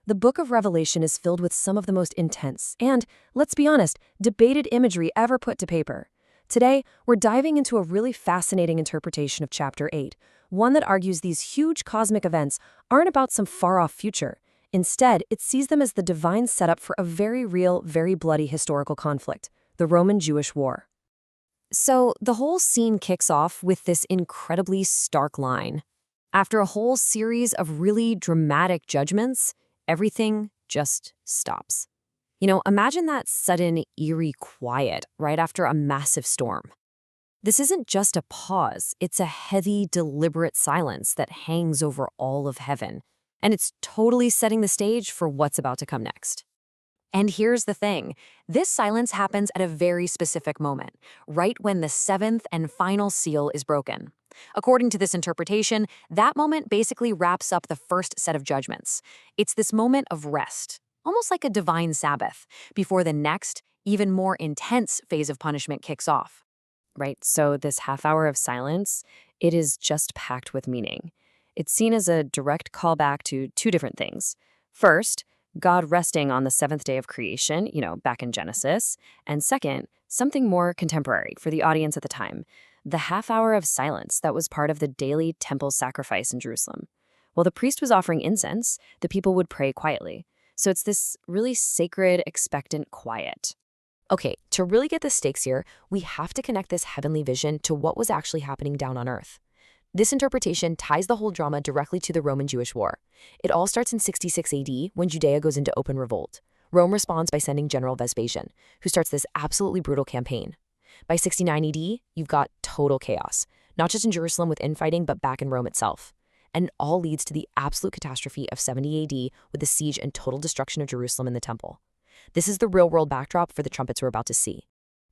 The book of Revelation is filled with some of the most intense and, let's be honest, debated imagery ever put to paper. Today, we're diving into a really fascinating interpretation of chapter 8, one that argues these huge cosmic events aren't about some far-off future. Instead, it sees them as the divine setup for a very real, very bloody historical conflict, the Roman-Jewish War. So, the whole scene kicks off with this incredibly stark line. After a whole series of really dramatic judgments, everything just stops. Imagine that sudden, eerie quiet right after a massive storm. This isn't just a pause, it's a heavy, deliberate silence that hangs over all of heaven, and it's totally setting the stage for what's about to come next. And here's the thing, this silence happens at a very specific moment, right when the seventh and final seal is broken. According to this interpretation, that moment basically wraps up the first set of judgments. It's this moment of rest, almost like a divine Sabbath, before the next, even more intense phase of punishment kicks off. Right, so this half hour of silence, it is just packed with meaning. It's seen as a direct callback to two different things. First, God resting on the seventh day of creation, back in Genesis. And second, something more contemporary for the audience at the time, the half hour of silence that was part of the daily temple sacrifice in Jerusalem. While the priest was offering incense, the people would pray quietly. So it's this really sacred, expectant quiet. Okay, to really get the stakes here, we have to connect this heavenly vision to what was actually happening down on earth. This interpretation ties the whole drama directly to the Roman-Jewish War. It all starts in 66 AD when Judea goes into open revolt. Rome responds by sending General Vespasian, who starts this absolutely brutal campaign. By 69 AD, you've got total chaos, not just in Jerusalem with infighting, but back in Rome itself. And it all leads to the absolute catastrophe of 70 AD with the siege and total destruction of Jerusalem and the temple. This is the real-world backdrop for the trumpets we're about to see.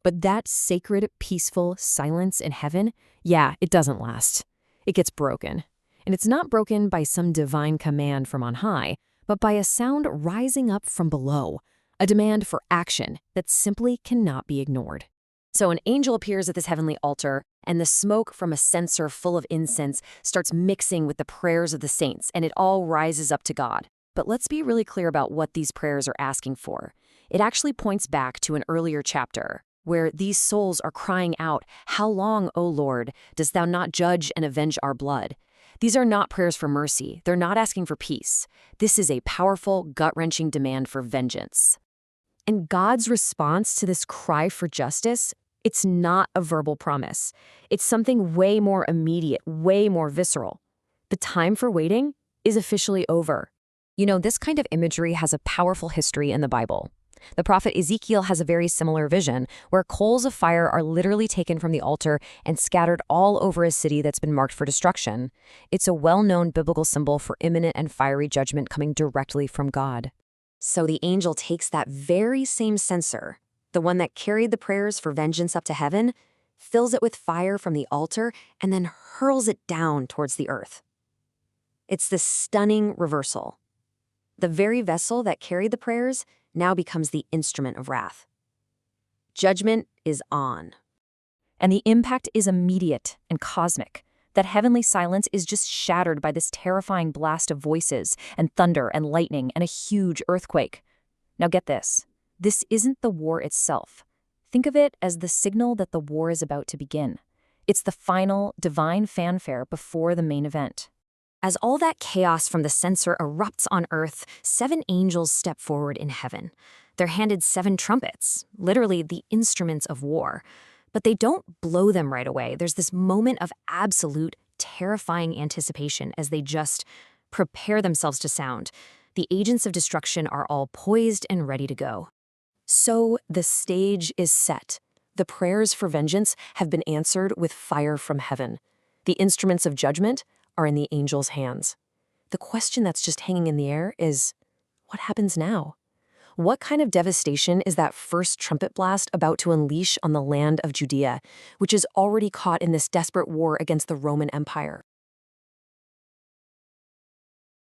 But that sacred, peaceful silence in heaven, yeah, it doesn't last. It gets broken. And it's not broken by some divine command from on high, but by a sound rising up from below, a demand for action that simply cannot be ignored. So an angel appears at this heavenly altar, and the smoke from a censer full of incense starts mixing with the prayers of the saints, and it all rises up to God. But let's be really clear about what these prayers are asking for. It actually points back to an earlier chapter, where these souls are crying out, "How long, O Lord, dost thou not judge and avenge our blood?" These are not prayers for mercy. They're not asking for peace. This is a powerful, gut-wrenching demand for vengeance. And God's response to this cry for justice, it's not a verbal promise. It's something way more immediate, way more visceral. The time for waiting is officially over. This kind of imagery has a powerful history in the Bible. The prophet Ezekiel has a very similar vision, where coals of fire are literally taken from the altar and scattered all over a city that's been marked for destruction. It's a well-known biblical symbol for imminent and fiery judgment coming directly from God. So the angel takes that very same censer, the one that carried the prayers for vengeance up to heaven, fills it with fire from the altar, and then hurls it down towards the earth. It's this stunning reversal. The very vessel that carried the prayers now becomes the instrument of wrath. Judgment is on. And the impact is immediate and cosmic. That heavenly silence is just shattered by this terrifying blast of voices and thunder and lightning and a huge earthquake. Now get this. This isn't the war itself. Think of it as the signal that the war is about to begin. It's the final, divine fanfare before the main event. As all that chaos from the censer erupts on earth, 7 angels step forward in heaven. They're handed 7 trumpets, literally the instruments of war. But they don't blow them right away. There's this moment of absolute, terrifying anticipation as they just prepare themselves to sound. The agents of destruction are all poised and ready to go. So the stage is set. The prayers for vengeance have been answered with fire from heaven. The instruments of judgment are in the angels' hands. The question that's just hanging in the air is, what happens now? What kind of devastation is that first trumpet blast about to unleash on the land of Judea, which is already caught in this desperate war against the Roman Empire?